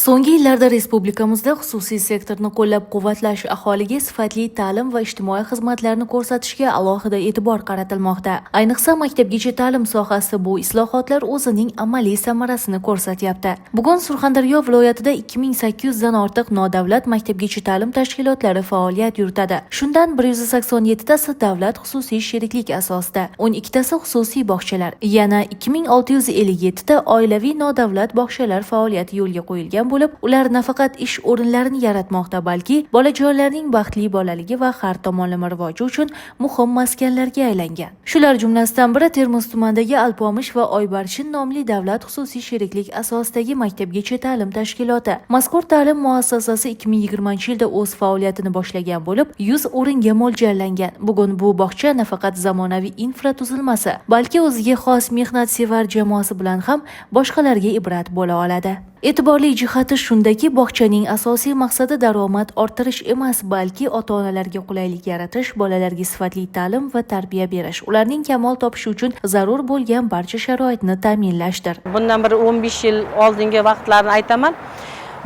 So'nggi yillarda respublikamizda xususiy sektorni qo'llab-quvvatlash, aholiga sifatli ta'lim va ijtimoiy xizmatlarni ko'rsatishga alohida e'tibor qaratilmoqda. Ayniqsa maktabgacha ta'lim sohasida bu islohotlar o'zining amaliy samarasini ko'rsatyapti. Bugun Surxondaryo viloyatida 2800 dan ortiq nodavlat maktabgacha ta'lim tashkilotlari faoliyat yuritadi. Shundan 187 tasi davlat xususiy sheriklik asosida, 12 tasi xususiy bog'chalar, yana 2657 ta oilaviy nodavlat bog'chalar faoliyati yo'lga qo'yilgan bo'lib, ular nafaqat ish o'rinlarini yaratmoqda, balki bolajonlarning baxtli bolaligi va har tomonlama rivoji uchun muhim maskanlarga aylangan. Shular jumlasidan biri Termiz tumanidagi Alpomish va Oybarchin nomli davlat xususiy sheriklik asosidagi maktabgacha ta'lim tashkiloti. Mazkur ta'lim muassasasi 2020-yilda o'z faoliyatini boshlagan bo'lib, 100 o'ringa mo'ljallangan. Bugun bu bog'cha nafaqat zamonaviy infratuzilmasi, balki o'ziga xos mehnatsevar jamoasi bilan ham boshqalarga ibrat bo'la oladi. E'tiborli jihati shundaki, bog'chaning asosiy maqsadi daromad orttirish emas, balki ota-onalarga qulaylik yaratish, bolalarga sifatli ta'lim va tarbiya berish, ularning kamol topishi uchun zarur bo'lgan barcha sharoitni ta'minlashdir. Bundan bir 15 yil oldingi vaqtlarni aytaman.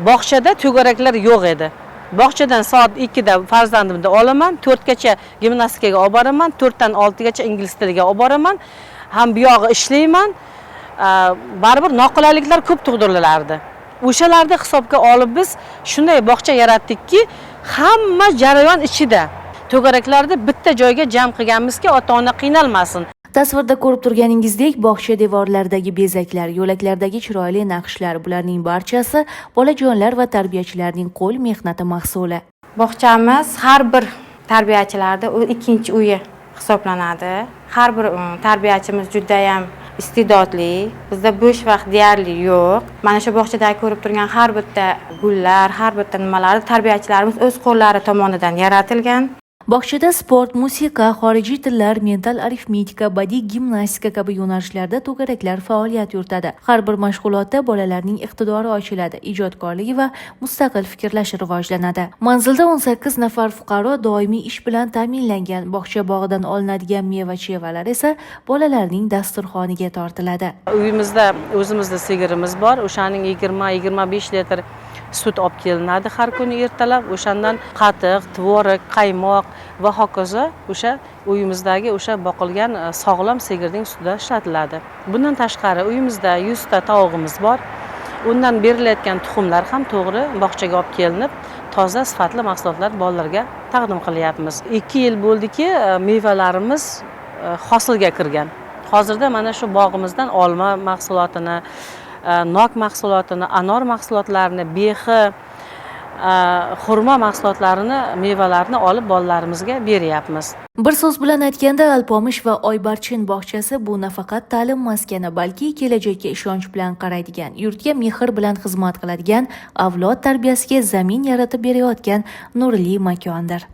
Bog'chada to'garaklar yo'q edi. Bog'chadan soat 2 da farzandimni olaman, 4 gacha gimnastikaga olib boraman, 4 dan 6 gacha ingliz tiliga olib boraman. Ham bu yog'i ishlayman. Baribir noqulayliklar ko'p tug'dirilardi. O'shalarni hisobga olib biz shunday bog'cha yaratdikki, hamma jarayon ichida. To'garaklarni bitta joyga jam qilganmizki, ota-ona qiynalmasin. Tasvirda ko'rib turganingizdek, bog'cha devorlaridagi bezaklar, yo'laklardagi chiroyli naqshlar, bularning barchasi bolajonlar va tarbiyachilarning qo'l mehnati mahsuli. Bog'chamiz har bir tarbiyachilarda ikkinchi uyi hisoblanadi. Har bir tarbiyachimiz juda ham iste'dodli, bizda bo'sh vaqt deyarli yo'q. Mana shu bog'chadagi ko'rib turgan har bitta gullar, har bitta nimalar tarbiyachilarimiz o'z qo'llari tomonidan yaratilgan. Bog'chada sport, musiqa, xorijiy tillar, mental arifmetika, badiiy gimnastika kabi yo'nalishlarda to'garaklar faoliyat yuritadi. Har bir mashg'ulotda bolalarning iqtidori ochiladi, ijodkorligi va mustaqil fikrlashi rivojlanadi. Manzilda 18 nafar fuqaro doimiy ish bilan ta'minlangan. Bog'cha bog'idan olinadigan meva-chevalar esa bolalarning dasturxoniga tortiladi. Uyimizda o'zimizda sigirimiz bor. O'shaning 20-25 litr sut olib kelinadi har kuni ertalab. O'shandan qatiq, tvorog, qaymoq va hokazo o'sha uyimizdagi o'sha boqilgan sog'lom sigirning sutida ishlatiladi. Bundan tashqari uyimizda 100 ta tavug'imiz bor. Undan berilayotgan tuxumlar ham to'g'ri bog'chaga olib kelinib, toza sifatli mahsulotlar bolalarga taqdim qilyapmiz. 2 yil bo'ldiki, mevalarimiz hosilga kirgan. Hozirda mana shu bog'imizdan olma mahsulotini, nok mahsulotini, anor mahsulotlarini, behi, xurmo mahsulotlarini, mevalarini olib bolalarimizga beryapmiz. Bir so'z bilan aytganda, Alpomish va Oybarchin bog'chasi bu nafaqat ta'lim maskani, balki kelajakka ishonch bilan qaraydigan, yurtga mehr bilan xizmat qiladigan, avlod tarbiyasiga zamin yaratib berayotgan nurli makondir.